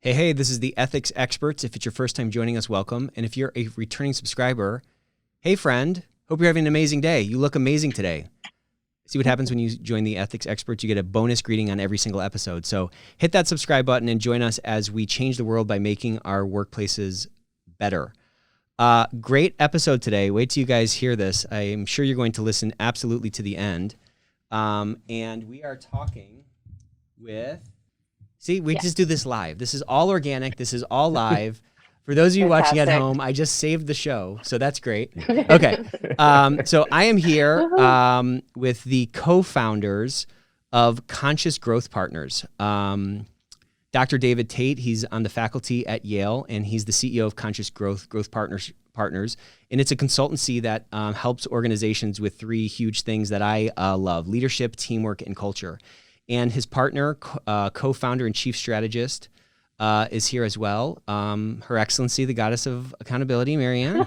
Hey, this is the Ethics Experts. If it's your first time joining us, welcome. And if you're a returning subscriber, hey, friend, hope you're having an amazing day. You look amazing today. See what happens when you join the Ethics Experts? You get a bonus greeting on every single episode. So hit that subscribe button and join us as we change the world by making our workplaces better. Great episode today. Wait till you guys hear this. I am sure you're going to listen absolutely to the end. And we are talking with... See, we just do this live. This is all organic. This is all live. For those of you watching at home, I just saved the show, so that's great. Okay, so I am here with the co-founders of Conscious Growth Partners. Dr. David Tate, he's on the faculty at Yale, and he's the CEO of Conscious Growth Partners. And it's a consultancy that helps organizations with three huge things that I love: leadership, teamwork, and culture. And his partner, co-founder and chief strategist, is here as well. Her Excellency, the Goddess of Accountability, Marianne.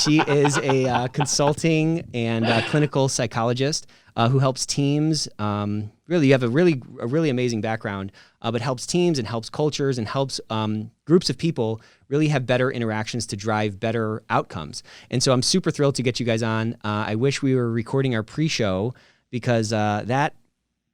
She is a consulting and clinical psychologist who helps teams. Really, you have a really amazing background, but helps teams and helps cultures and helps groups of people really have better interactions to drive better outcomes. And so I'm super thrilled to get you guys on. I wish we were recording our pre-show because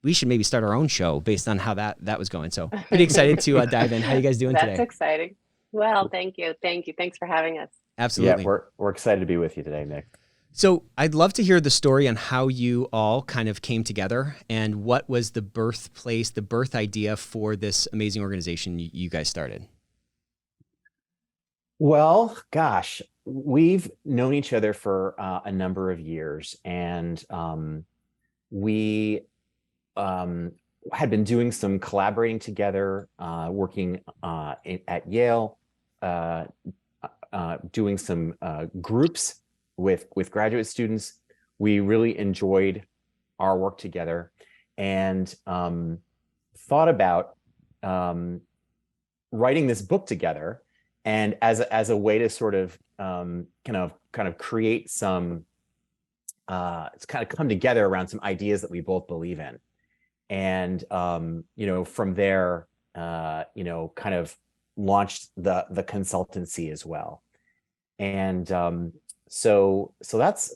we should maybe start our own show based on how that was going. So pretty excited to dive in. How are you guys doing today? That's exciting. Well, thank you. Thanks for having us. Absolutely. Yeah, we're excited to be with you today, Nick. So I'd love to hear the story on how you all kind of came together and what was the birthplace, the birth idea for this amazing organization you guys started. Well, gosh, we've known each other for a number of years, and we had been doing some collaborating together, working at Yale, doing some groups with graduate students. We really enjoyed our work together, and thought about writing this book together, and as a way to sort of kind of create some it's kind of come together around some ideas that we both believe in. And, from there, kind of launched the consultancy as well. And so that's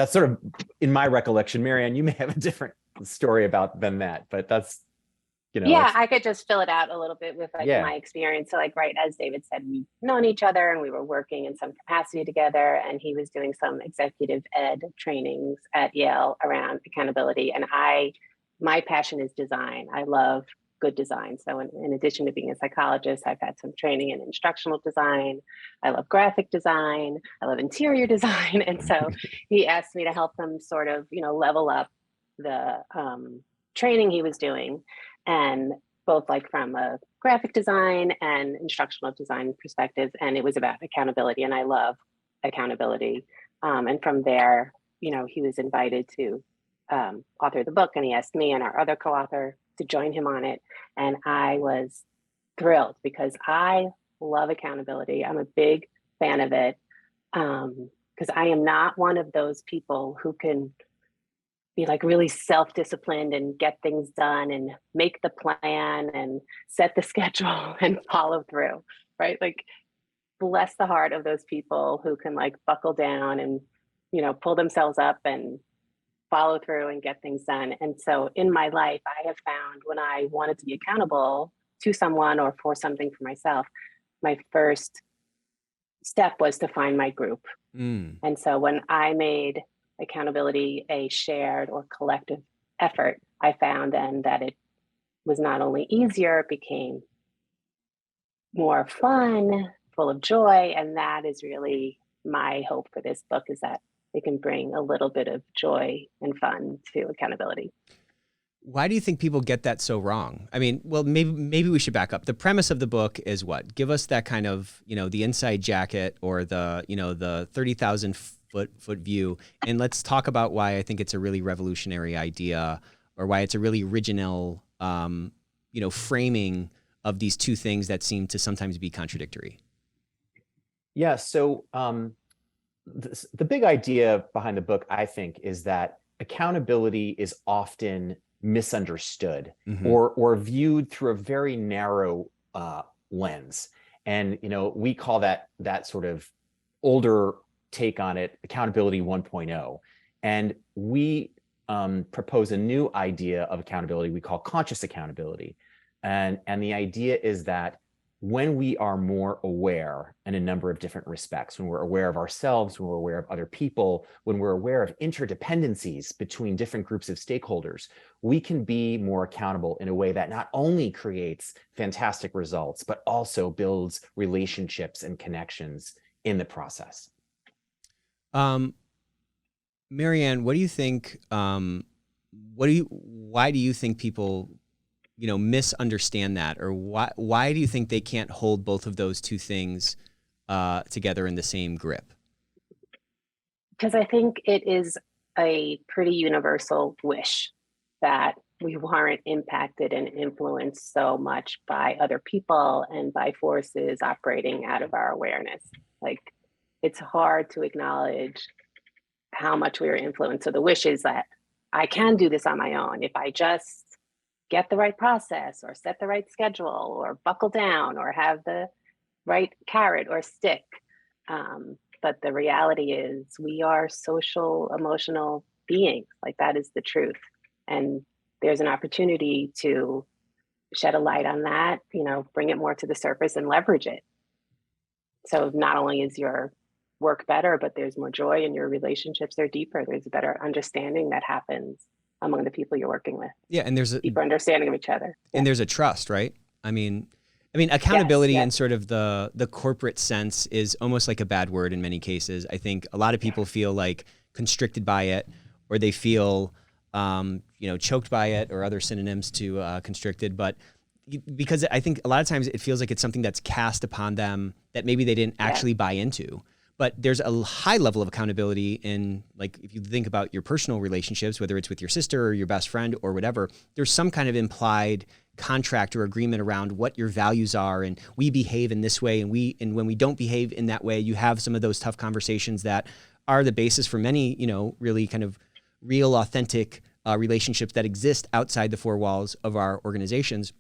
sort of in my recollection. Marianne, you may have a different story than that, but that's, Yeah, I could just fill it out a little bit with my experience. So right, as David said, we've known each other and we were working in some capacity together, and he was doing some executive ed trainings at Yale around accountability. And my passion is design. I love good design. So in addition to being a psychologist, I've had some training in instructional design. I love graphic design. I love interior design. And so he asked me to help him sort of, level up the training he was doing. And both from a graphic design and instructional design perspective. And it was about accountability. And I love accountability. And from there, he was invited to author the book, and he asked me and our other co-author to join him on it. And I was thrilled because I love accountability. I'm a big fan of it because I am not one of those people who can be really self-disciplined and get things done and make the plan and set the schedule and follow through, right? Bless the heart of those people who can buckle down and, pull themselves up and follow through and get things done. And so in my life, I have found when I wanted to be accountable to someone or for something for myself, my first step was to find my group. And so when I made accountability a shared or collective effort, I found then that it was not only easier, it became more fun, full of joy. And that is really my hope for this book, is that it can bring a little bit of joy and fun to accountability. Why do you think people get that so wrong? I mean, well, maybe we should back up. The premise of the book is what? Give us that kind of, the inside jacket or the 30,000 foot view. And let's talk about why I think it's a really revolutionary idea, or why it's a really original, framing of these two things that seem to sometimes be contradictory. Yeah. So the big idea behind the book, I think, is that accountability is often misunderstood Mm-hmm. or viewed through a very narrow lens. And, we call that sort of older take on it accountability 1.0. And we propose a new idea of accountability we call conscious accountability. And the idea is that when we are more aware in a number of different respects, when we're aware of ourselves, when we're aware of other people, when we're aware of interdependencies between different groups of stakeholders, we can be more accountable in a way that not only creates fantastic results, but also builds relationships and connections in the process. Marianne, what do you think? Why do you think people, misunderstand that, or why do you think they can't hold both of those two things together in the same grip? Because I think it is a pretty universal wish that we weren't impacted and influenced so much by other people and by forces operating out of our awareness. Like, it's hard to acknowledge how much we are influenced. So the wish is that I can do this on my own if I just get the right process or set the right schedule or buckle down or have the right carrot or stick. But the reality is we are social, emotional beings. Like, that is the truth. And there's an opportunity to shed a light on that, bring it more to the surface and leverage it. So not only is your work better, but there's more joy and your relationships are deeper. There's a better understanding that happens among the people you're working with. Yeah, and there's a deeper understanding of each other. And there's a trust, right? I mean, accountability yes. in sort of the corporate sense is almost like a bad word in many cases. I think a lot of people feel like constricted by it, or they feel, choked by it, or other synonyms to constricted. But because I think a lot of times it feels like it's something that's cast upon them that maybe they didn't actually buy into. But there's a high level of accountability in, like, if you think about your personal relationships, whether it's with your sister or your best friend or whatever, there's some kind of implied contract or agreement around what your values are, and we behave in this way, and when we don't behave in that way, you have some of those tough conversations that are the basis for many, really kind of real, authentic relationships that exist outside the four walls of our organizations.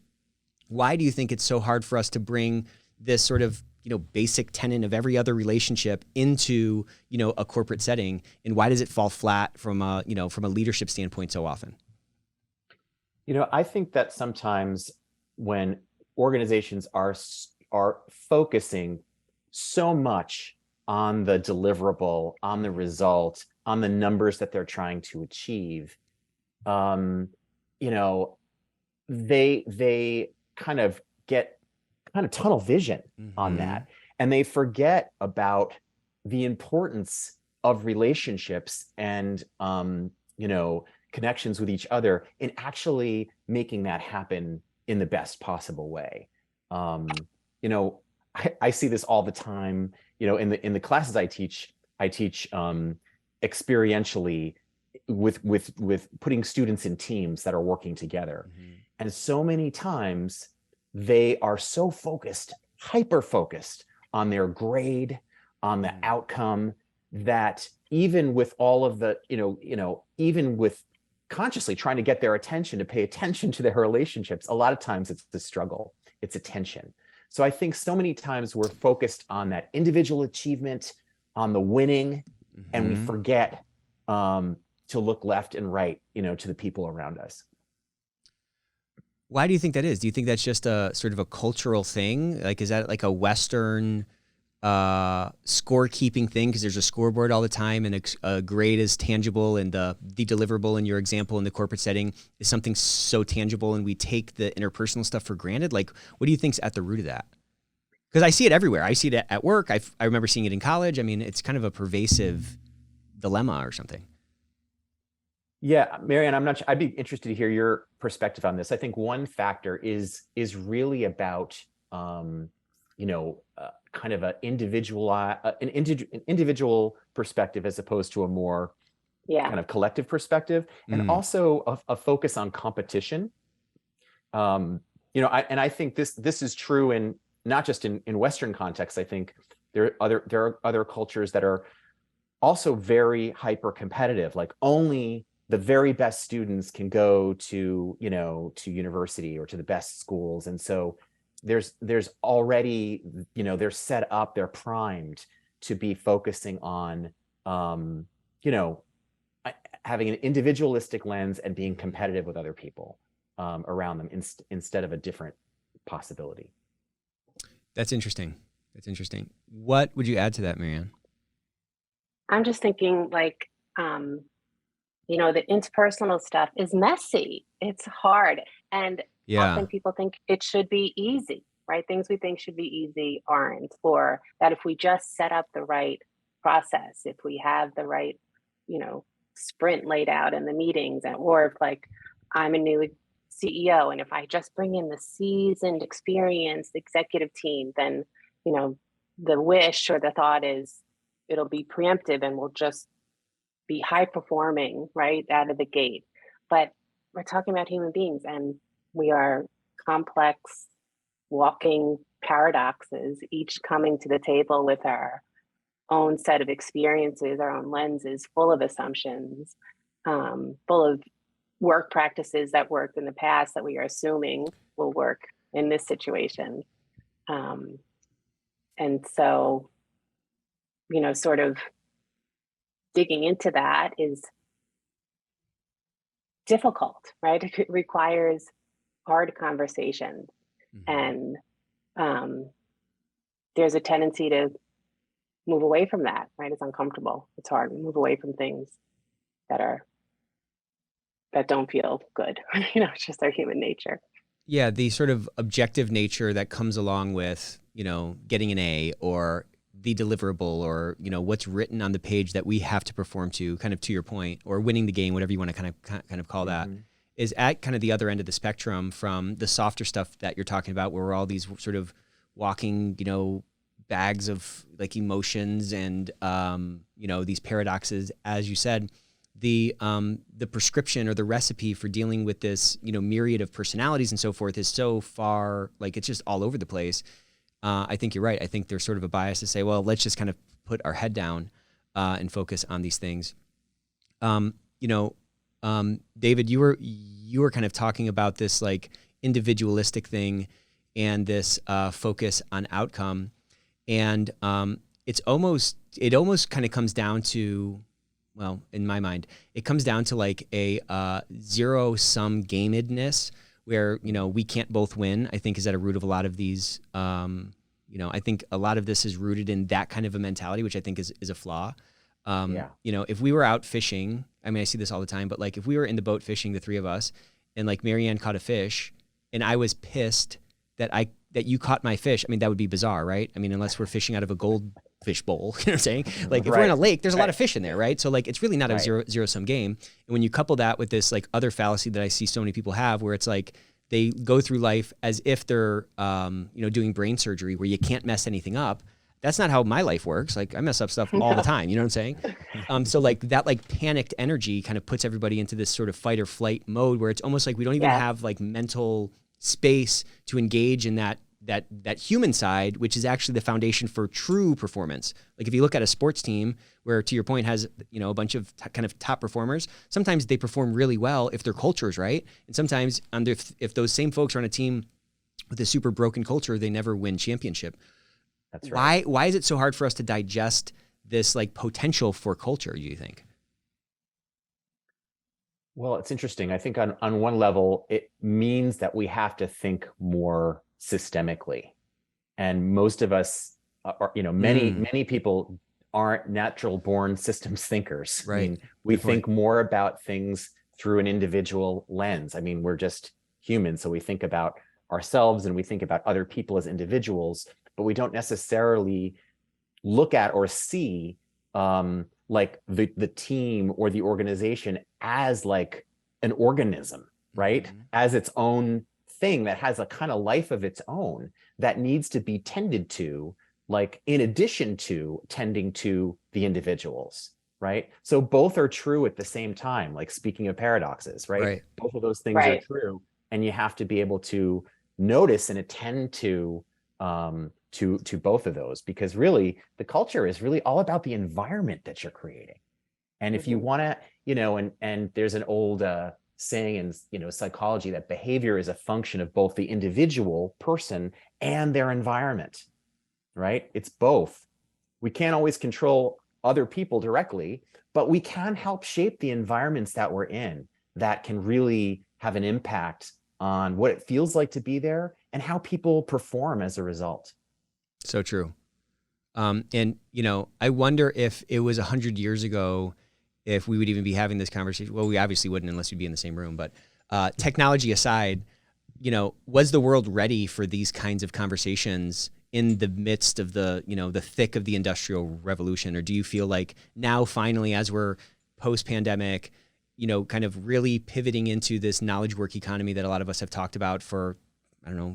Why do you think it's so hard for us to bring this sort of basic tenet of every other relationship into, a corporate setting? And why does it fall flat from a leadership standpoint so often? I think that sometimes when organizations are focusing so much on the deliverable, on the result, on the numbers that they're trying to achieve, they kind of get tunnel vision on that. And they forget about the importance of relationships and, connections with each other in actually making that happen in the best possible way. I see this all the time, in the classes I teach experientially with putting students in teams that are working together. And so many times they are so hyper focused on their grade, on the outcome, that even with all of the, even with consciously trying to get their attention, to pay attention to their relationships, a lot of times it's the struggle, it's attention. So I think so many times we're focused on that individual achievement, on the winning, and we forget to look left and right, to the people around us. Why do you think that is? Do you think that's just a sort of a cultural thing? Like, is that like a Western scorekeeping thing? Because there's a scoreboard all the time, and a grade is tangible, and the deliverable in your example in the corporate setting is something so tangible, and we take the interpersonal stuff for granted. Like, what do you think's at the root of that? Because I see it everywhere. I see it at work. I remember seeing it in college. I mean, it's kind of a pervasive dilemma or something. Yeah, Marianne, I'm not sure. I'd be interested to hear your perspective on this. I think one factor is really about, kind of an individual perspective as opposed to a more kind of collective perspective, and also a focus on competition. I think this is true in not just in Western contexts. I think there are other cultures that are also very hyper competitive, like only the very best students can go to, to university or to the best schools. And so there's already, they're set up, they're primed to be focusing on, having an individualistic lens and being competitive with other people around them instead of a different possibility. That's interesting. That's interesting. What would you add to that, Marianne? I'm just thinking like, the interpersonal stuff is messy. It's hard. And often people think it should be easy, right? Things we think should be easy aren't, or that if we just set up the right process, if we have the right, sprint laid out in the meetings, or if like I'm a new CEO and if I just bring in the seasoned, experienced executive team, then, the wish or the thought is it'll be preemptive and we'll just be high performing right out of the gate. But we're talking about human beings and we are complex walking paradoxes, each coming to the table with our own set of experiences, our own lenses, full of assumptions, full of work practices that worked in the past that we are assuming will work in this situation. And so, sort of digging into that is difficult, right? It requires hard conversations. And there's a tendency to move away from that, right? It's uncomfortable. It's hard. We move away from things that don't feel good. It's just our human nature. Yeah, the sort of objective nature that comes along with, getting an A or the deliverable or, what's written on the page that we have to perform to, kind of to your point, or winning the game, whatever you want to kind of call that, is at kind of the other end of the spectrum from the softer stuff that you're talking about, where we're all these sort of walking, bags of like emotions and, these paradoxes, as you said. The prescription or the recipe for dealing with this, myriad of personalities and so forth is so far, like it's just all over the place. I think you're right. I think there's sort of a bias to say, well, let's just kind of put our head down and focus on these things. David, you were kind of talking about this like individualistic thing and this focus on outcome, and it almost kind of comes down to, well, in my mind, it comes down to like a zero-sum gamedness where, we can't both win, I think is at a root of a lot of these, I think a lot of this is rooted in that kind of a mentality, which I think is a flaw. If we were out fishing, I mean, I see this all the time, but like if we were in the boat fishing, the three of us, and like Marianne caught a fish and I was pissed that you caught my fish, I mean, that would be bizarre, right? I mean, unless we're fishing out of a goldfish bowl, you know what I'm saying? Like if we're in a lake, there's a lot of fish in there, right? So like, it's really not a zero-sum game. And when you couple that with this like other fallacy that I see so many people have, where it's like, they go through life as if they're, doing brain surgery where you can't mess anything up. That's not how my life works. Like I mess up stuff all the time. You know what I'm saying? So like that like panicked energy kind of puts everybody into this sort of fight or flight mode where it's almost like we don't even have like mental space to engage in that human side, which is actually the foundation for true performance. Like if you look at a sports team where, to your point, has, a bunch of kind of top performers, sometimes they perform really well if their culture is right. And sometimes if those same folks are on a team with a super broken culture, they never win championship. That's right. Why is it so hard for us to digest this like potential for culture, do you think? Well, it's interesting. I think on one level, it means that we have to think more systemically. And most of us are, many people aren't natural born systems thinkers. Right. I mean, we think more about things through an individual lens. I mean, we're just humans. So we think about ourselves and we think about other people as individuals, but we don't necessarily look at or see like the team or the organization as like an organism, right? As its own thing that has a kind of life of its own that needs to be tended to, like in addition to tending to the individuals, right? So both are true at the same time, like speaking of paradoxes, right? Both of those things are true. And you have to be able to notice and attend to both of those, because really the culture is really all about the environment that you're creating. And if you want to, and there's an old saying in, psychology that behavior is a function of both the individual person and their environment, right? It's both. We can't always control other people directly, but we can help shape the environments that we're in that can really have an impact on what it feels like to be there and how people perform as a result. So true. And, I wonder if it was 100 years ago, if we would even be having this conversation. Well, we obviously wouldn't unless we'd be in the same room, but technology aside, was the world ready for these kinds of conversations in the midst of the thick of the Industrial Revolution? Or do you feel like now finally, as we're post-pandemic, kind of really pivoting into this knowledge work economy that a lot of us have talked about for,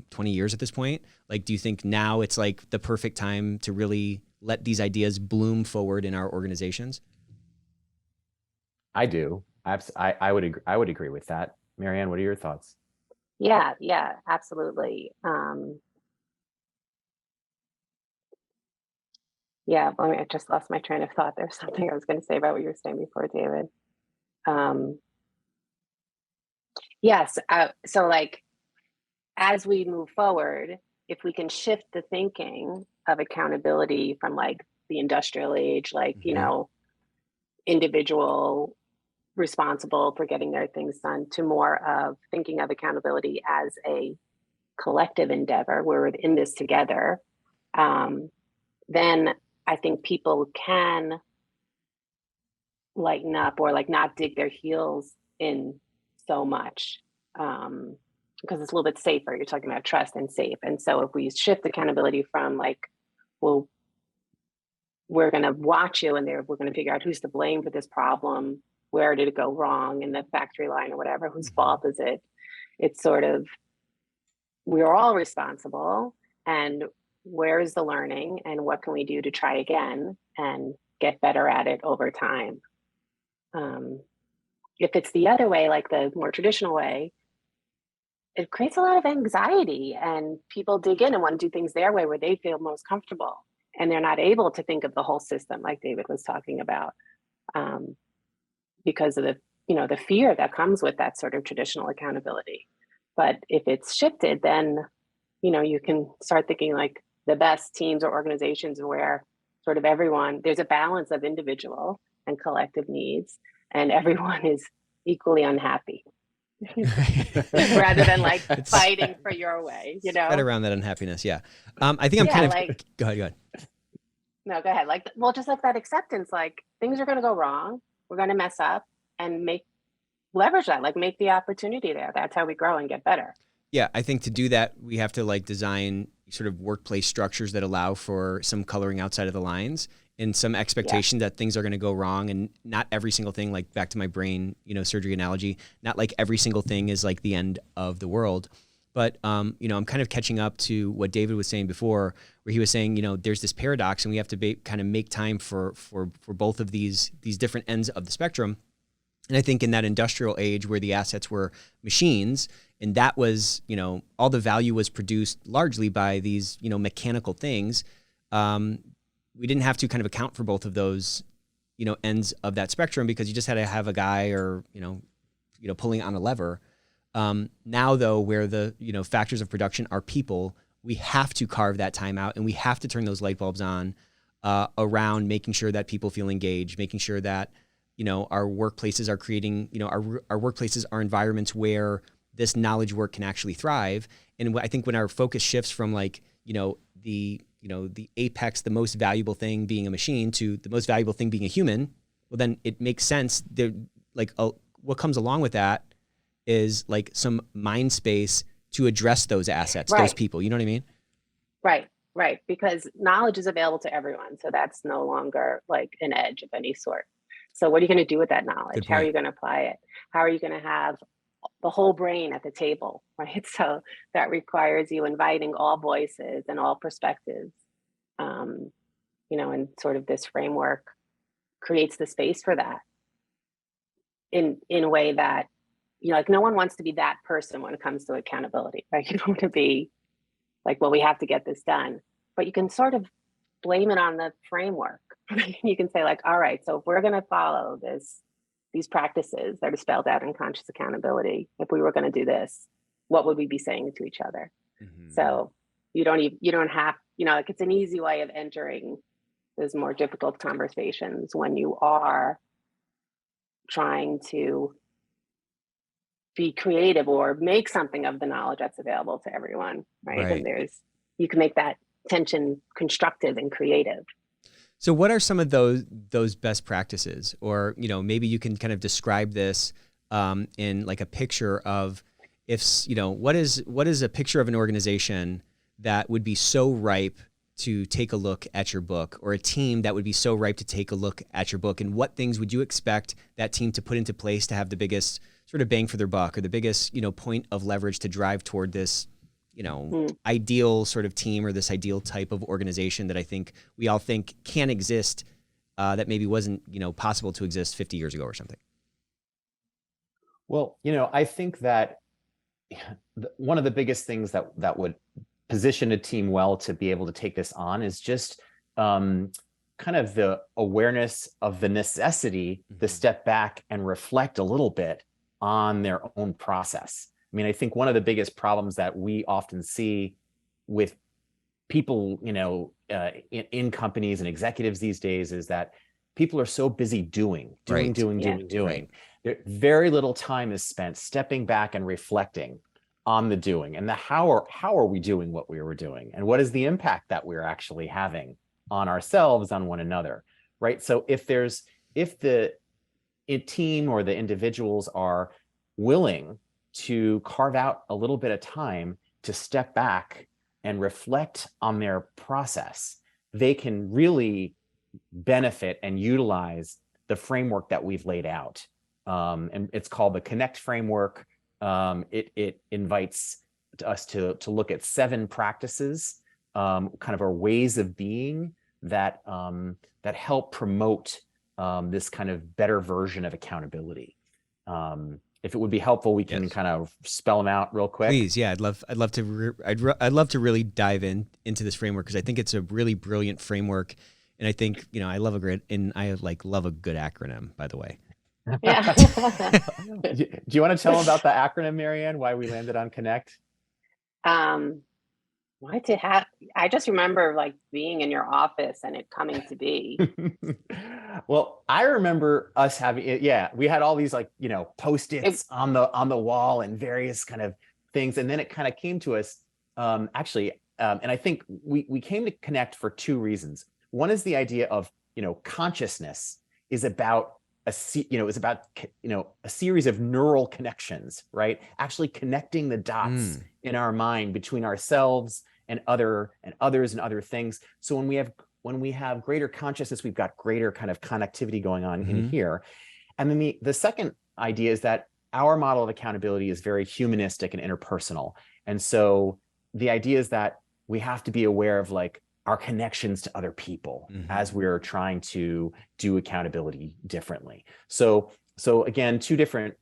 20 years at this point? Like, do you think now it's like the perfect time to really let these ideas bloom forward in our organizations? I do. I would agree. I would agree with that. Marianne, what are your thoughts? Yeah, absolutely. I just lost my train of thought. There's something I was going to say about what you were saying before, David. Yes. So like, as we move forward, if we can shift the thinking of accountability from like the industrial age, like, individual responsible for getting their things done, to more of thinking of accountability as a collective endeavor, we're in this together, then I think people can lighten up or like not dig their heels in so much, because it's a little bit safer. You're talking about trust and safe. And so if we shift accountability from like, well, we're going to watch you and we're going to figure out who's to blame for this problem, where did it go wrong in the factory line or whatever, whose fault is it? It's sort of, we're all responsible, and where's the learning and what can we do to try again and get better at it over time? If it's the other way, like the more traditional way, it creates a lot of anxiety and people dig in and want to do things their way where they feel most comfortable, and they're not able to think of the whole system like David was talking about, because of the fear that comes with that sort of traditional accountability. But if it's shifted, then you can start thinking like the best teams or organizations where sort of everyone, there's a balance of individual and collective needs, and everyone is equally unhappy. Rather than like fighting for your way, Right around that unhappiness. Yeah. I think I'm kind of like, go ahead. No, go ahead. Like, well, just like that acceptance, like things are going to go wrong. We're going to mess up, and leverage that, like make the opportunity there. That's how we grow and get better. Yeah. I think to do that, we have to like design sort of workplace structures that allow for some coloring outside of the lines and some expectation that things are going to go wrong, and not every single thing, like back to my brain, surgery analogy, not like every single thing is like the end of the world. But, I'm kind of catching up to what David was saying before, where he was saying, there's this paradox and we have to kind of make time for both of these different ends of the spectrum. And I think in that industrial age where the assets were machines, and that was, all the value was produced largely by these, mechanical things, we didn't have to kind of account for both of those, ends of that spectrum, because you just had to have a guy or, pulling on a lever. Now though, where the, factors of production are people, we have to carve that time out, and we have to turn those light bulbs on, around making sure that people feel engaged, making sure that, our workplaces are creating, our workplaces are environments where this knowledge work can actually thrive. And I think when our focus shifts from like, the apex, the most valuable thing being a machine, to the most valuable thing being a human, well, then it makes sense. What comes along with that is like some mind space to address those assets, those people. You know what I mean? Right. Because knowledge is available to everyone. So that's no longer like an edge of any sort. So what are you going to do with that knowledge? How are you going to apply it? How are you going to have the whole brain at the table, right? So that requires you inviting all voices and all perspectives, and sort of this framework creates the space for that in a way that, like no one wants to be that person when it comes to accountability, right? You don't want to be like, well, we have to get this done, but you can sort of blame it on the framework, you can say like, all right, so if we're going to follow these practices that are spelled out in conscious accountability, if we were going to do this, what would we be saying to each other? So you don't have, like, it's an easy way of entering those more difficult conversations when you are trying to be creative or make something of the knowledge that's available to everyone, right? And you can make that tension constructive and creative. So what are some of those best practices? Or, maybe you can kind of describe this in like a picture of, what is a picture of an organization that would be so ripe to take a look at your book, or a team that would be so ripe to take a look at your book? And what things would you expect that team to put into place to have the biggest sort of bang for their buck, or the biggest, point of leverage to drive toward this, ideal sort of team, or this ideal type of organization that I think we all think can exist, that maybe wasn't, possible to exist 50 years ago or something? Well, I think that one of the biggest things that would position a team well to be able to take this on is just kind of the awareness of the necessity to step back and reflect a little bit on their own process. I mean, I think one of the biggest problems that we often see with people, in companies and executives these days is that people are so busy doing. Right. Very little time is spent stepping back and reflecting on the doing and the how are we doing what we were doing, and what is the impact that we're actually having on ourselves, on one another, right? So if the team or the individuals are willing to carve out a little bit of time to step back and reflect on their process, they can really benefit and utilize the framework that we've laid out. And it's called the Connect framework. It invites us to look at 7 practices, kind of our ways of being that help promote this kind of better version of accountability. If it would be helpful, we can kind of spell them out real quick. Please, yeah, I'd love to really dive into this framework, because I think it's a really brilliant framework, and I think I love a good acronym, by the way. Yeah. Do you want to tell them about the acronym, Marianne? Why we landed on Connect? I just remember like being in your office and it coming to be. Well, I remember us having it. Yeah, we had all these Post-its on the wall and various kind of things, and then it kind of came to us. And I think we came to Connect for 2 reasons. One is the idea of consciousness is about a series of neural connections, right? Actually connecting the dots in our mind between ourselves and others and other things. So when we have greater consciousness, we've got greater kind of connectivity going on in here. And then the second idea is that our model of accountability is very humanistic and interpersonal. And so the idea is that we have to be aware of like our connections to other people as we're trying to do accountability differently. So again, 2 different,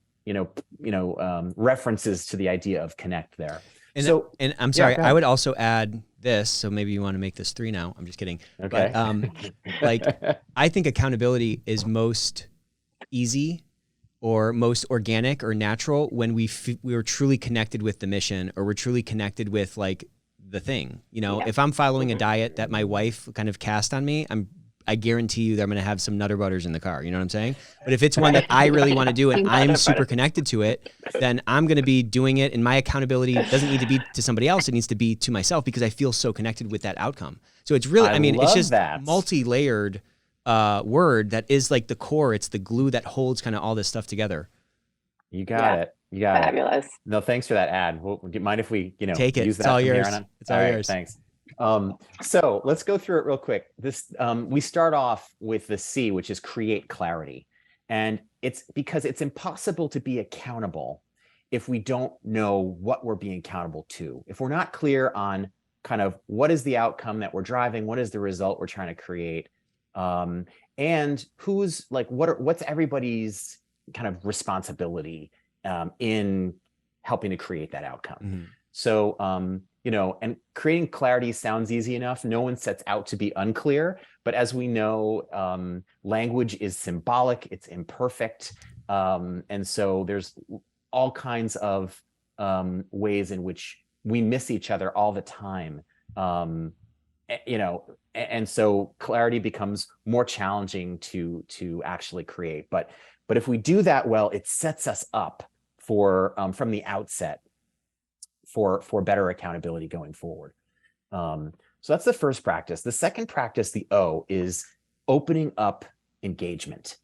references to the idea of Connect there. And I'm sorry, I would also add this. So maybe you want to make this 3 now. I'm just kidding. Okay. But I think accountability is most easy or most organic or natural when we are truly connected with the mission, or we're truly connected with like the thing. If I'm following a diet that my wife kind of cast on me, I guarantee you that I'm going to have some Nutter Butters in the car. You know what I'm saying? But if it's one that I really want to do and I'm super connected to it, then I'm going to be doing it. And my accountability doesn't need to be to somebody else. It needs to be to myself, because I feel so connected with that outcome. So it's really, it's just multi-layered word that is like the core. It's the glue that holds kind of all this stuff together. You got it. You got Fabulous. it. No, thanks for that ad. Do you mind if we, take it? Use that? It's all yours. It's all yours. Thanks. So let's go through it real quick. We start off with the C, which is create clarity. And it's because it's impossible to be accountable if we don't know what we're being accountable to. If we're not clear on kind of what is the outcome that we're driving, what is the result we're trying to create, and who's like, what's everybody's kind of responsibility in helping to create that outcome. So, and creating clarity sounds easy enough. No one sets out to be unclear, but as we know, language is symbolic, it's imperfect. And so there's all kinds of ways in which we miss each other all the time. And so clarity becomes more challenging to actually create. But if we do that well, it sets us up for from the outset for better accountability going forward. So that's the first practice. The second practice, the O, is opening up engagement.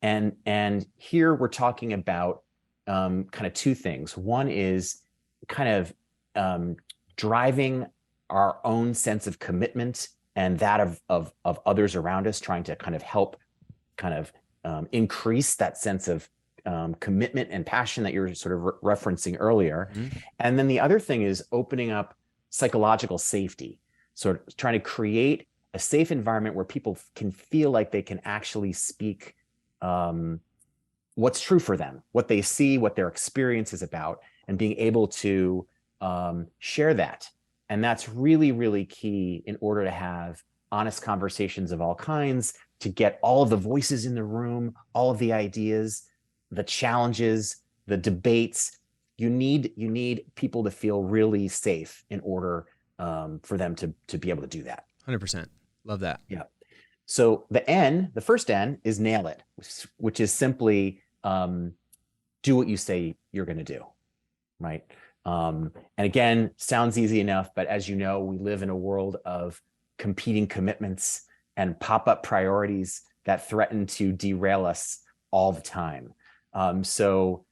And here we're talking about kind of two things. One is kind of driving our own sense of commitment and that of others around us, trying to kind of help kind of increase that sense of commitment and passion that you were sort of referencing earlier. Mm-hmm. And then the other thing is opening up psychological safety, sort of trying to create a safe environment where people can feel like they can actually speak what's true for them, what they see, what their experience is about, and being able to share that. And that's really, really key in order to have honest conversations of all kinds, to get all of the voices in the room, all of the ideas, the challenges, the debates. You need people to feel really safe in order for them to be able to do that. 100%. Love that. Yeah. So the N, the first N, is nail it, which is simply do what you say you're going to do, right? And again, sounds easy enough, but as you know, we live in a world of competing commitments and pop-up priorities that threaten to derail us all the time. So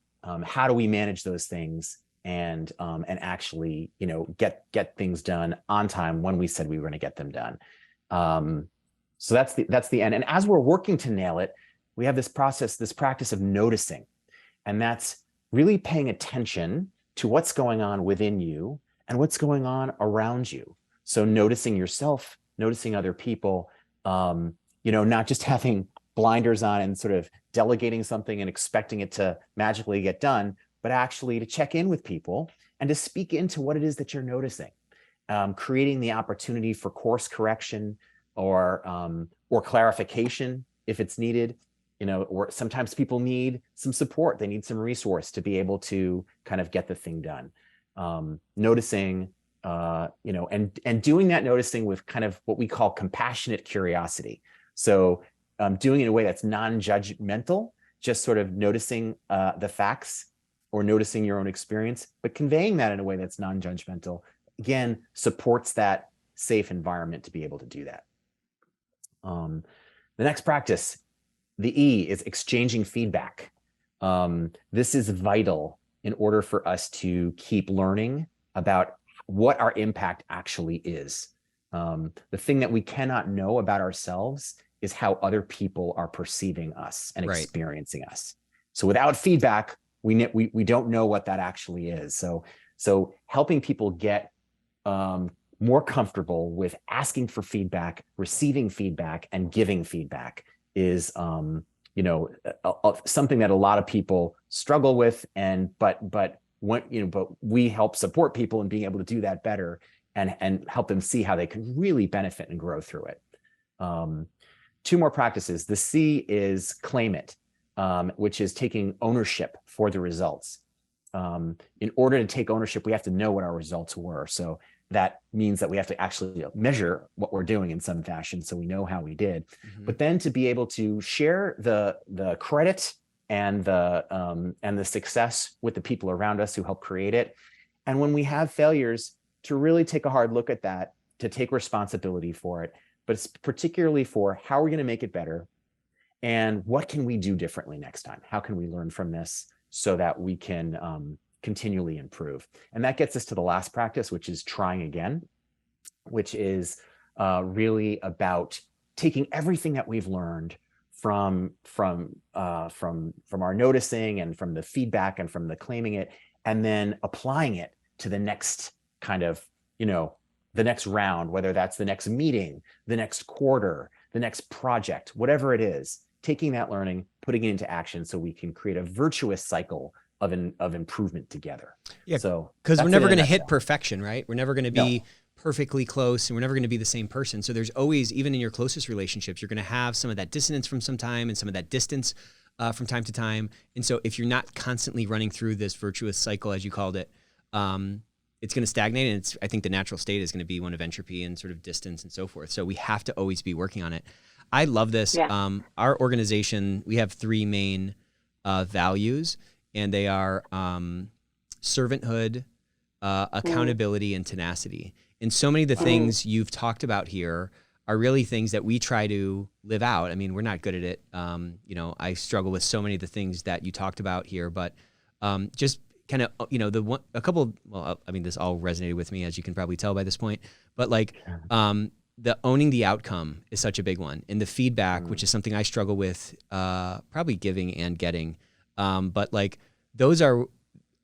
how do we manage those things and actually, get things done on time when we said we were going to get them done? So that's the end. And as we're working to nail it, we have this practice of noticing, and that's really paying attention to what's going on within you and what's going on around you. So noticing yourself, noticing other people, not just having blinders on and sort of delegating something and expecting it to magically get done, but actually to check in with people and to speak into what it is that you're noticing, creating the opportunity for course correction or clarification if it's needed. Or sometimes people need some support. They need some resource to be able to kind of get the thing done. Noticing, and doing that noticing with kind of what we call compassionate curiosity. So doing it in a way that's non-judgmental, just sort of noticing the facts or noticing your own experience, but conveying that in a way that's non-judgmental, again, supports that safe environment to be able to do that. The next practice, the E, is exchanging feedback. This is vital in order for us to keep learning about what our impact actually is. The thing that we cannot know about ourselves is how other people are perceiving us and experiencing us. So without feedback, we don't know what that actually is. So helping people get more comfortable with asking for feedback, receiving feedback, and giving feedback is something that a lot of people struggle with, but we help support people in being able to do that better and help them see how they can really benefit and grow through it. Two more practices. The C is claim it, which is taking ownership for the results. In order to take ownership, we have to know what our results were. So that means that we have to actually measure what we're doing in some fashion so we know how we did. Mm-hmm. But then to be able to share the credit and the success with the people around us who helped create it. And when we have failures, to really take a hard look at that, to take responsibility for it, but it's particularly for how we're going to make it better and what can we do differently next time? How can we learn from this so that we can continually improve? And that gets us to the last practice, which is trying again, which is really about taking everything that we've learned from our noticing and from the feedback and from the claiming it, and then applying it to the next kind of, the next round, whether that's the next meeting, the next quarter, the next project, whatever it is, taking that learning, putting it into action so we can create a virtuous cycle of improvement together. Yeah. So because we're never going to hit perfection, right? We're never going to be perfectly close and we're never going to be the same person. So there's always, even in your closest relationships, you're going to have some of that dissonance from some time and some of that distance from time to time. And so if you're not constantly running through this virtuous cycle, as you called it, it's going to stagnate. And I think the natural state is going to be one of entropy and sort of distance and so forth. So we have to always be working on it. I love this. Yeah. Our organization, we have three main values, and they are servanthood, accountability, and tenacity. And so many of the things you've talked about here are really things that we try to live out. I mean, we're not good at it. I struggle with so many of the things that you talked about here, but just kind of, this all resonated with me, as you can probably tell by this point, but the owning the outcome is such a big one. And the feedback, which is something I struggle with, probably giving and getting. But those are,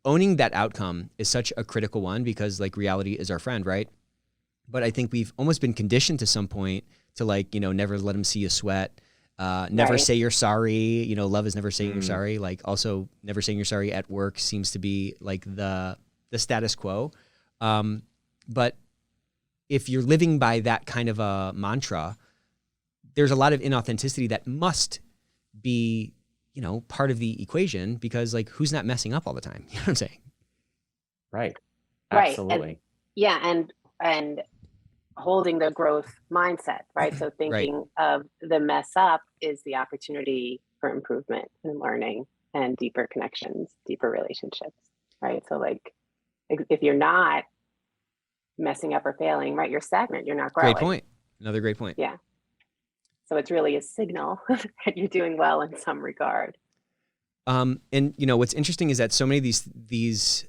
owning that outcome is such a critical one, because reality is our friend, right? But I think we've almost been conditioned to some point to never let them see you sweat, never say you're sorry. Love is never saying you're sorry. Also never saying you're sorry at work seems to be the status quo. But if you're living by that kind of a mantra, there's a lot of inauthenticity that must be, part of the equation, because who's not messing up all the time? You know what I'm saying? Right. Absolutely. And holding the growth mindset, right? So thinking of the mess up is the opportunity for improvement and learning and deeper connections, deeper relationships, right? So if you're not messing up or failing, right, you're stagnant, you're not growing. Great point. Another great point. Yeah. So it's really a signal that you're doing well in some regard. And what's interesting is that so many of these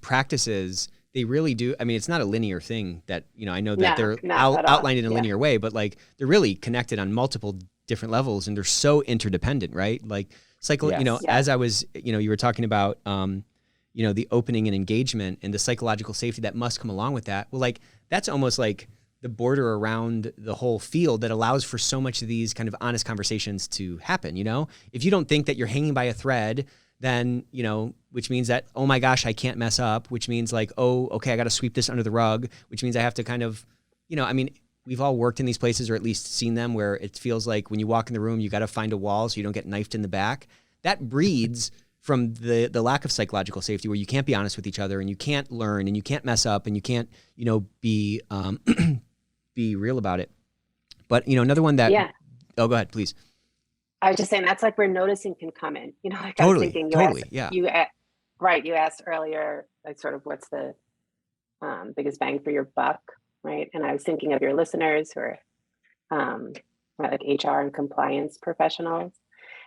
practices, they really do. I mean, it's not a linear thing that, I know that they're outlined in a linear way, but they're really connected on multiple different levels, and they're so interdependent, right? As I was, you were talking about, the opening and engagement and the psychological safety that must come along with that. Well, that's almost the border around the whole field that allows for so much of these kind of honest conversations to happen. If you don't think that you're hanging by a thread, then, which means that, oh my gosh, I can't mess up, which means oh, okay, I got to sweep this under the rug, which means I have to kind of, we've all worked in these places, or at least seen them, where it feels like when you walk in the room, you got to find a wall so you don't get knifed in the back. That breeds from the lack of psychological safety, where you can't be honest with each other, and you can't learn, and you can't mess up, and you can't, be be real about it. But another one that oh, go ahead, please. I was just saying that's where noticing can come in. I Totally, was thinking, you asked earlier, sort of what's the biggest bang for your buck, right? And I was thinking of your listeners who are HR and compliance professionals,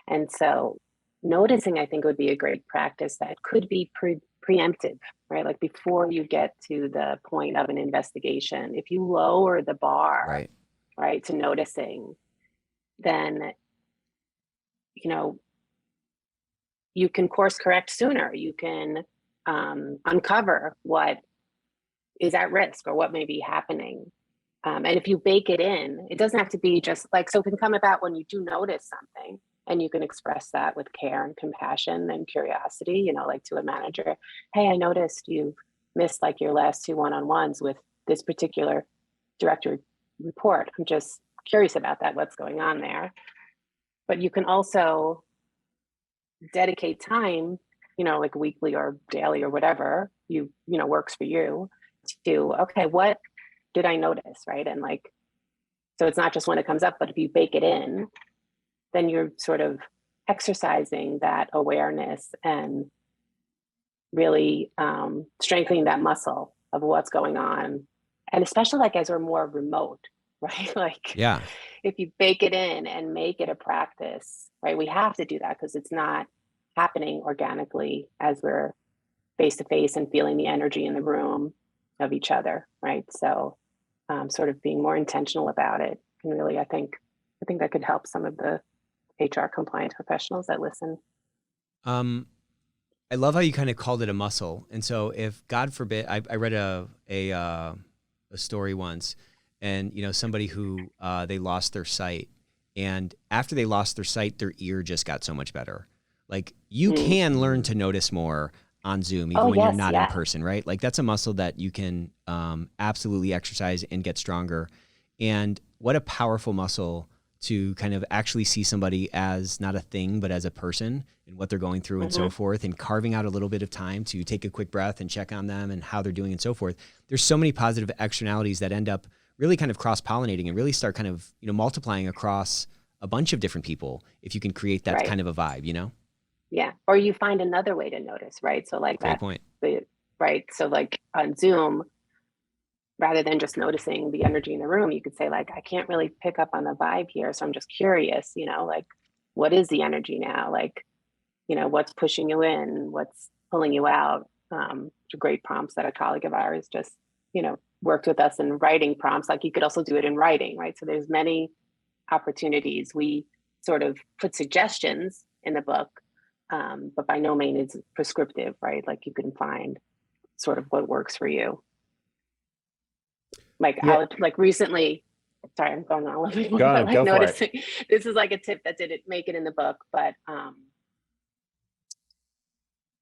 and so noticing, I think, would be a great practice that could be preemptive, right? Before you get to the point of an investigation, if you lower the bar, right, to noticing, then, you can course correct sooner. You can uncover what is at risk or what may be happening. And if you bake it in, it doesn't have to be just so it can come about when you do notice something, and you can express that with care and compassion and curiosity, to a manager. Hey, I noticed you missed your last 2 one-on-ones with this particular director report. I'm just curious about that. What's going on there? But you can also dedicate time, weekly or daily or whatever works for you, to, okay, what did I notice, right? And so it's not just when it comes up, but if you bake it in, then you're sort of exercising that awareness and really strengthening that muscle of what's going on. And especially as we're more remote, right? If you bake it in and make it a practice, right? We have to do that because it's not happening organically as we're face to face and feeling the energy in the room of each other, right? So sort of being more intentional about it can really, I think that could help some of the HR compliance professionals that listen. I love how you kind of called it a muscle. And so if, God forbid, I read a story once, and somebody who they lost their sight, and after they lost their sight, their ear just got so much better. You can learn to notice more. on Zoom, even when you're yes, not yeah. in person, right? Like that's a muscle that you can absolutely exercise and get stronger. And what a powerful muscle to kind of actually see somebody as not a thing, but as a person and what they're going through and so forth, and carving out a little bit of time to take a quick breath and check on them and how they're doing and so forth. There's so many positive externalities that end up really kind of cross-pollinating and really start kind of, multiplying across a bunch of different people if you can create that kind of a vibe, Yeah. Or you find another way to notice, right? So like Great point. Right. So like on Zoom, rather than just noticing the energy in the room, you could say like, I can't really pick up on the vibe here. So I'm just curious, like, what is the energy now? Like, what's pushing you in, what's pulling you out? Great prompts that a colleague of ours just, worked with us in writing prompts. Like you could also do it in writing, right? So there's many opportunities. We sort of put suggestions in the book, but by no means is prescriptive, right? Like you can find sort of what works for you. Like like recently, sorry, I'm going on a little bit more, but like noticing, this is like a tip that didn't make it in the book, but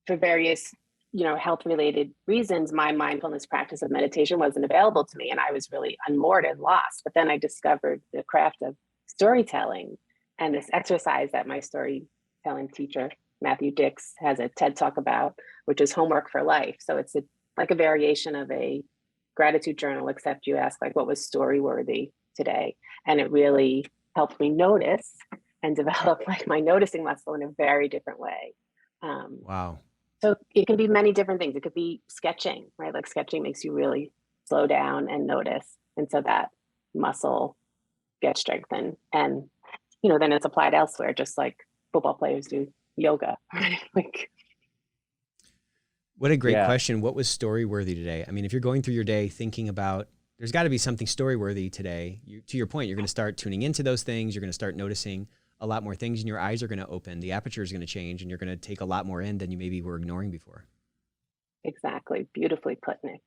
for various, health related reasons, my mindfulness practice of meditation wasn't available to me. And I was really unmoored and lost. But then I discovered the craft of storytelling and this exercise that my storytelling teacher, Matthew Dix, has a TED Talk about, which is homework for life. So it's like a variation of a gratitude journal, except you ask like, what was story worthy today? And it really helped me notice and develop like my noticing muscle in a very different way. Wow. So it can be many different things. It could be sketching, right? Like sketching makes you really slow down and notice. And so that muscle gets strengthened. And, then it's applied elsewhere, just like football players do yoga, right? Like, what a great question. What was story worthy today? I mean, if you're going through your day thinking about, there's got to be something story worthy today. To your point, you're going to start tuning into those things. You're going to start noticing a lot more things, and your eyes are going to open. The aperture is going to change, and you're going to take a lot more in than you maybe were ignoring before. Exactly. Beautifully put, Nick.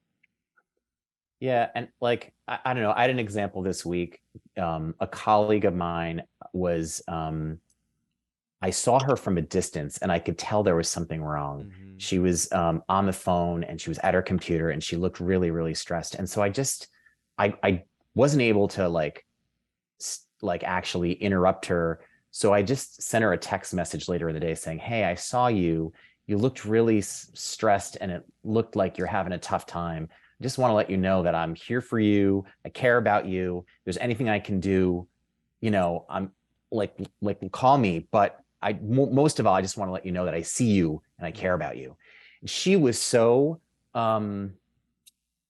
Yeah. And like, I don't know, I had an example this week. A colleague of mine was, I saw her from a distance and I could tell there was something wrong. Mm-hmm. She was on the phone and she was at her computer and she looked really, really stressed. And so I wasn't able to like actually interrupt her. So I just sent her a text message later in the day saying, hey, I saw you. You looked really stressed and it looked like you're having a tough time. I just want to let you know that I'm here for you. I care about you. If there's anything I can do, I'm like call me. But most of all, I just want to let you know that I see you and I care about you. And she was so, that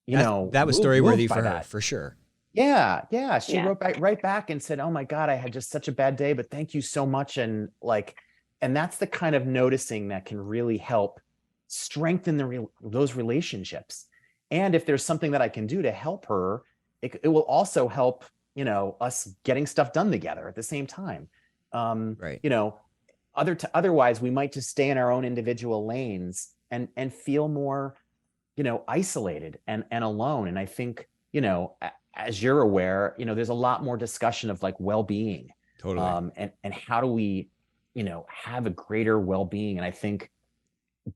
was story worthy for her, for sure. Yeah. She wrote right back and said, oh my God, I had just such a bad day, but thank you so much. And that's the kind of noticing that can really help strengthen those relationships. And if there's something that I can do to help her, it will also help, us getting stuff done together at the same time. Right. Otherwise we might just stay in our own individual lanes and feel more, isolated and alone. And I think, as you're aware, there's a lot more discussion of like well-being. Totally. And how do we, have a greater well-being? And I think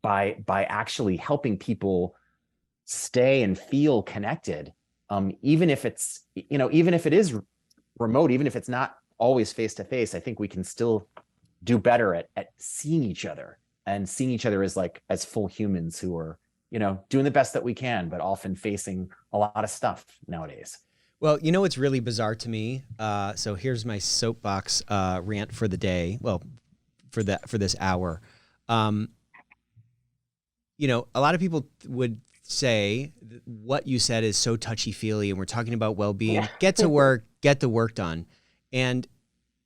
by actually helping people stay and feel connected, even if it's, even if it is remote, even if it's not always face-to-face, I think we can still do better at seeing each other and seeing each other as full humans who are, doing the best that we can, but often facing a lot of stuff nowadays. Well, what's really bizarre to me? So here's my soapbox rant for the day. Well, for this hour. A lot of people would say what you said is so touchy-feely, and we're talking about well-being. Yeah. Get to work, get the work done. And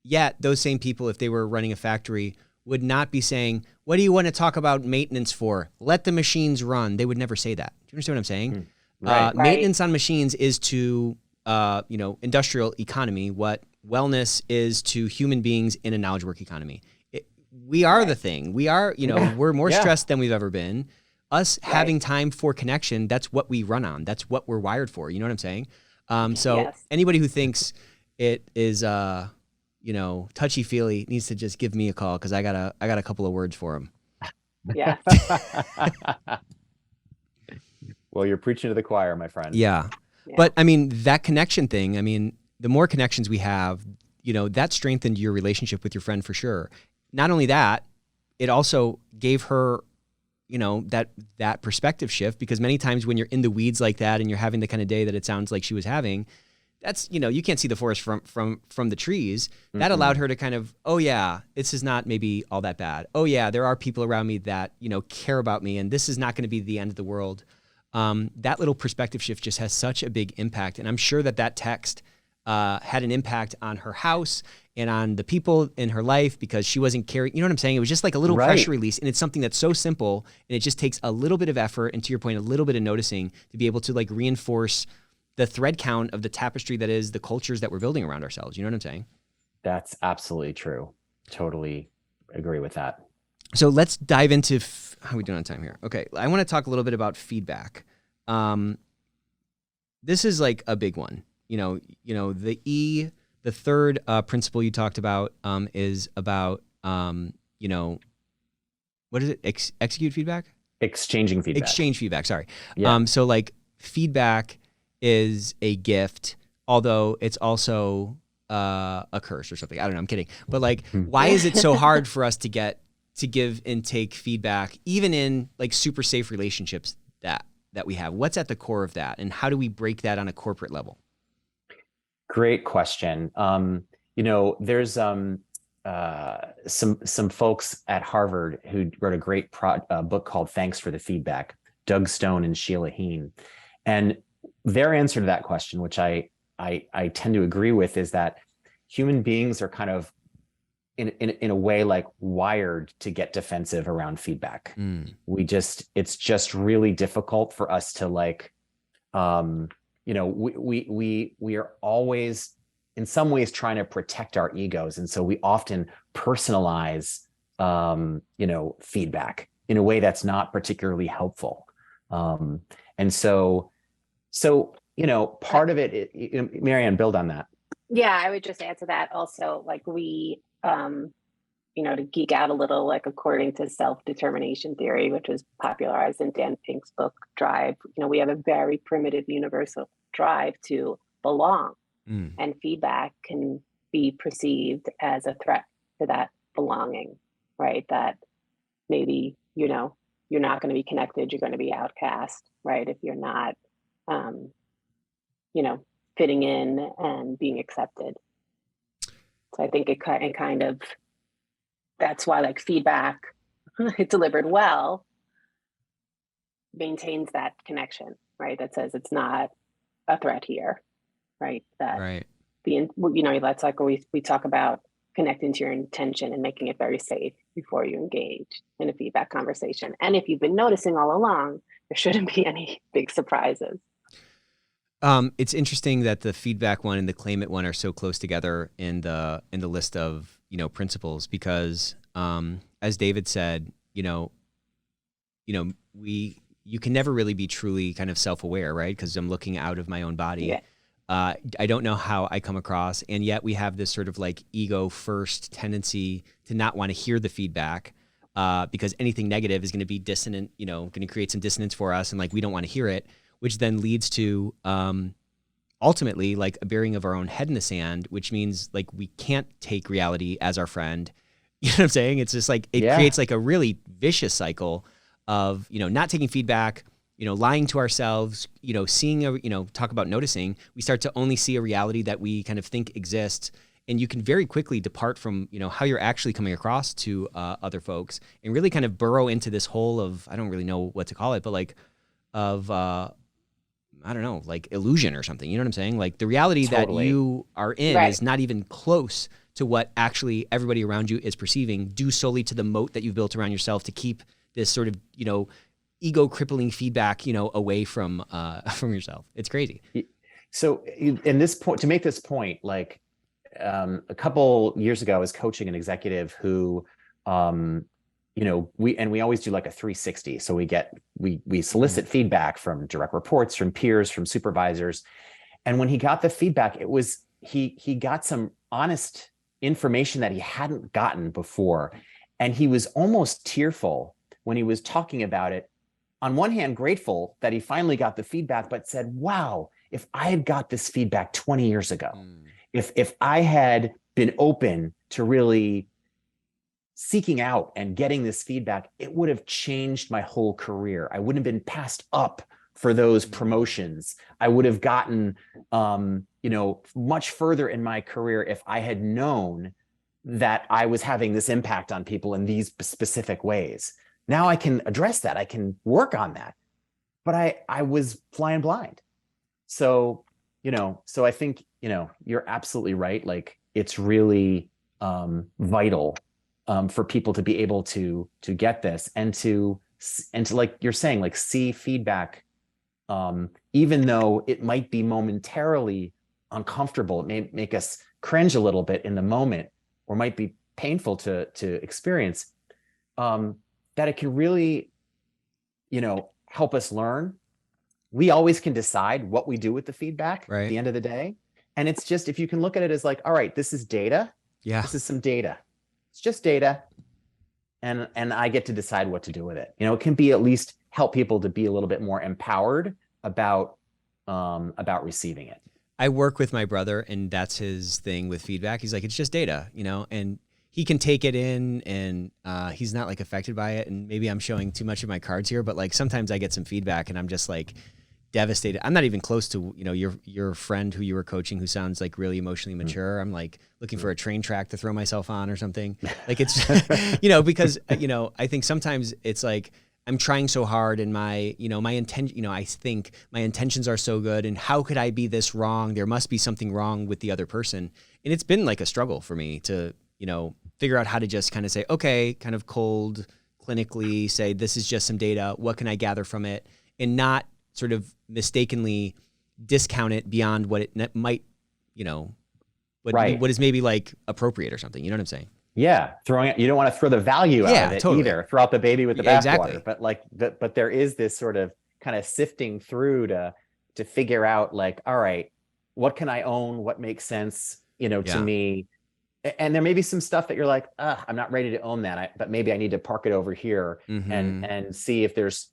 yet those same people, if they were running a factory, would not be saying, what do you want to talk about maintenance for? Let the machines run. They would never say that. Do you understand what I'm saying? Right. Maintenance on machines is to industrial economy what wellness is to human beings in a knowledge work economy. We are the thing. We are, we're more stressed than we've ever been. Us having time for connection, that's what we run on. That's what we're wired for. You know what I'm saying? So anybody who thinks it is, touchy-feely needs to just give me a call, because I got a couple of words for them. Yeah. Well, you're preaching to the choir, my friend. Yeah. But I mean, that connection thing, I mean, the more connections we have, that strengthened your relationship with your friend for sure. Not only that, it also gave her, that perspective shift, because many times when you're in the weeds like that and you're having the kind of day that it sounds like she was having, that's, you can't see the forest from the trees. That allowed her to kind of, oh yeah, this is not maybe all that bad. Oh yeah, there are people around me that, care about me, and this is not going to be the end of the world. That little perspective shift just has such a big impact. And I'm sure that text had an impact on her house and on the people in her life, because she wasn't carrying, you know what I'm saying? It was just like a little pressure release. And it's something that's so simple, and it just takes a little bit of effort, and to your point, a little bit of noticing, to be able to like reinforce the thread count of the tapestry that is the cultures that we're building around ourselves. You know what I'm saying? That's absolutely true. Totally agree with that. So let's dive into how are we doing on time here? Okay, I want to talk a little bit about feedback. This is like a big one. The third principle you talked about is about what is it? Execute feedback? Exchanging feedback. Exchange feedback. Sorry. Yeah. So like feedback is a gift, although it's also a curse or something. I don't know. I'm kidding. But like, why is it so hard for us to give and take feedback, even in like super safe relationships that we have? What's at the core of that, and how do we break that on a corporate level? Great question. There's some folks at Harvard who wrote a great book called Thanks for the Feedback, Doug Stone and Sheila Heen. And their answer to that question, which I tend to agree with, is that human beings are kind of in a way like wired to get defensive around feedback. It's just really difficult for us to like, we are always in some ways trying to protect our egos. And so we often personalize, feedback in a way that's not particularly helpful. And so, part of it, Marianne, build on that. Yeah, I would just add to that also, like we, to geek out a little, like according to self-determination theory, which was popularized in Dan Pink's book, Drive, we have a very primitive universal drive to belong. And feedback can be perceived as a threat to that belonging, right? That maybe, you're not going to be connected, you're going to be outcast, right? If you're not, fitting in and being accepted. So I think it kind of, that's why like feedback delivered well maintains that connection, right? That says it's not a threat here, right? That right. That's like we talk about connecting to your intention and making it very safe before you engage in a feedback conversation. And if you've been noticing all along, there shouldn't be any big surprises. It's interesting that the feedback one and the claim it one are so close together in the list of principles, because as David said, you can never really be truly kind of self-aware, right? Because I'm looking out of my own body. Yeah. I don't know how I come across, and yet we have this sort of like ego first tendency to not want to hear the feedback because anything negative is going to be dissonant, going to create some dissonance for us, and like we don't want to hear it, which then leads to ultimately like a burying of our own head in the sand, which means like we can't take reality as our friend. You know what I'm saying? It's just like it creates like a really vicious cycle of not taking feedback, lying to ourselves, seeing talk about noticing. We start to only see a reality that we kind of think exists, and you can very quickly depart from how you're actually coming across to other folks, and really kind of burrow into this hole of, I don't really know what to call it, but like of I don't know, like illusion or something. You know what I'm saying? Like the reality that you are in is not even close to what actually everybody around you is perceiving, due solely to the moat that you've built around yourself to keep this sort of, ego crippling feedback, away from yourself. It's crazy. So in this point, to make this point, like a couple years ago, I was coaching an executive who, we always do like a 360. So we solicit feedback from direct reports, from peers, from supervisors. And when he got the feedback, it was, he got some honest information that he hadn't gotten before. And he was almost tearful when he was talking about it, on one hand, grateful that he finally got the feedback, but said, wow, if I had got this feedback 20 years ago, if I had been open to really seeking out and getting this feedback, it would have changed my whole career. I wouldn't have been passed up for those promotions. I would have gotten, much further in my career if I had known that I was having this impact on people in these specific ways. Now I can address that. I can work on that. But I was flying blind. So, so I think, you're absolutely right. Like, it's really vital for people to be able to get this and to like you're saying, like, see feedback, even though it might be momentarily uncomfortable. It may make us cringe a little bit in the moment, or might be painful to experience, that it can really, help us learn. We always can decide what we do with the feedback at the end of the day. And it's just, if you can look at it as like, all right, this is data. Yeah. This is some data. It's just data. And I get to decide what to do with it. It can be at least help people to be a little bit more empowered about receiving it. I work with my brother, and that's his thing with feedback. He's like, it's just data, and he can take it in, and he's not like affected by it. And maybe I'm showing too much of my cards here, but like sometimes I get some feedback and I'm just like devastated. I'm not even close to, your friend who you were coaching, who sounds like really emotionally mature. I'm like looking for a train track to throw myself on or something. Like, it's, because, I think sometimes it's like, I'm trying so hard, and my intention, I think my intentions are so good, and how could I be this wrong? There must be something wrong with the other person. And it's been like a struggle for me to, figure out how to just kind of say, okay, kind of cold, clinically say, this is just some data. What can I gather from it? And not sort of mistakenly discount it beyond what it might, what is maybe like appropriate or something. You know what I'm saying? Yeah, you don't want to throw the value out of it either. Throw out the baby with the bathwater. But but there is this sort of kind of sifting through to figure out, like, all right, what can I own? What makes sense, to me? And there may be some stuff that you're like, I'm not ready to own that, but maybe I need to park it over here and see if there's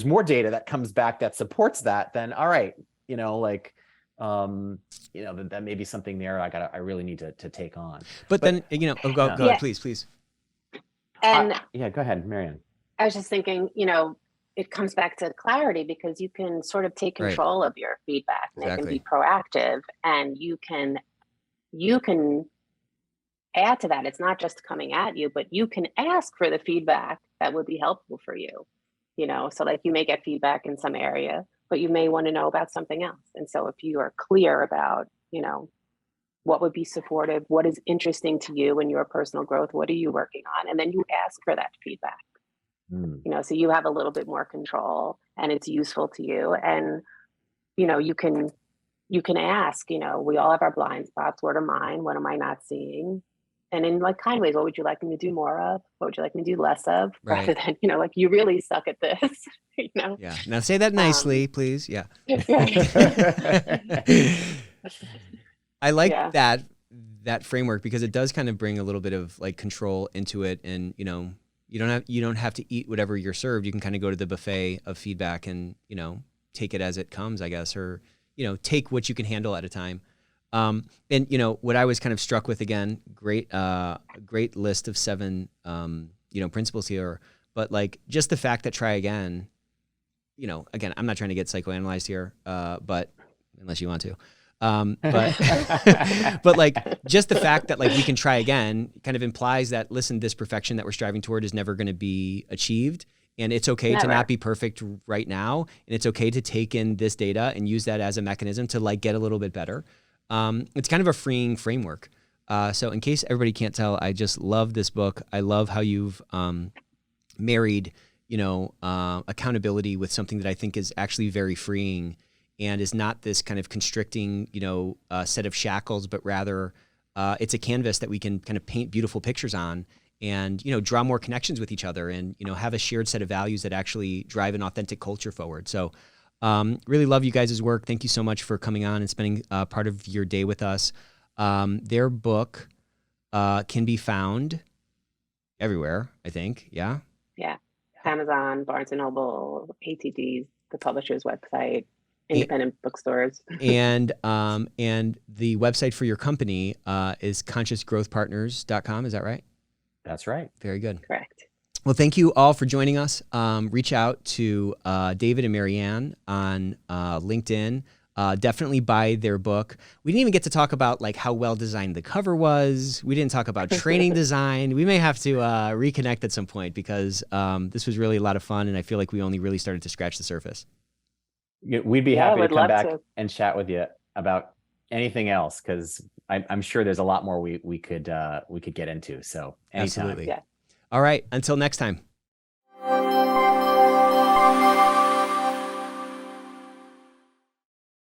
more data that comes back that supports that. Then all right, that may be something there I really need to take on. But then, go ahead, please. And go ahead, Marianne. I was just thinking, it comes back to clarity, because you can sort of take control of your feedback, and it can be proactive, and you can add to that. It's not just coming at you, but you can ask for the feedback that would be helpful for you. So like, you may get feedback in some area, but you may want to know about something else. And so if you are clear about, what would be supportive, what is interesting to you in your personal growth, what are you working on? And then you ask for that feedback, so you have a little bit more control, and it's useful to you. And, you can ask, we all have our blind spots. What are mine? What am I not seeing? And in like kind ways, what would you like me to do more of? What would you like me to do less of? Rather than, like, you really suck at this, Yeah. Now say that nicely, please. Yeah. I like that framework, because it does kind of bring a little bit of like control into it. And, you don't have to eat whatever you're served. You can kind of go to the buffet of feedback and, take it as it comes, I guess, or, take what you can handle at a time. And what I was kind of struck with, again, great list of 7, principles here, but like just the fact that try again, again, I'm not trying to get psychoanalyzed here, but unless you want to, but like just the fact that like we can try again kind of implies that, listen, this perfection that we're striving toward is never going to be achieved. And it's okay to not be perfect right now. And it's okay to take in this data and use that as a mechanism to like get a little bit better. It's kind of a freeing framework. So in case everybody can't tell, I just love this book. I love how you've married, accountability with something that I think is actually very freeing, and is not this kind of constricting, set of shackles, but rather it's a canvas that we can kind of paint beautiful pictures on, and, draw more connections with each other, and, have a shared set of values that actually drive an authentic culture forward. So really love you guys' work. Thank you so much for coming on and spending part of your day with us. Their book can be found everywhere, I think. Yeah. Yeah. Amazon, Barnes and Noble, ATDs, the publisher's website, independent bookstores. And the website for your company is consciousgrowthpartners.com. Is that right? That's right. Very good. Correct. Well, thank you all for joining us. Reach out to David and Marianne on LinkedIn. Definitely buy their book. We didn't even get to talk about like how well designed the cover was. We didn't talk about training design. We may have to reconnect at some point because this was really a lot of fun, and I feel like we only really started to scratch the surface. We'd be happy to come back and chat with you about anything else, because I'm sure there's a lot more we could get into. So anytime. Absolutely. Yeah. All right. Until next time.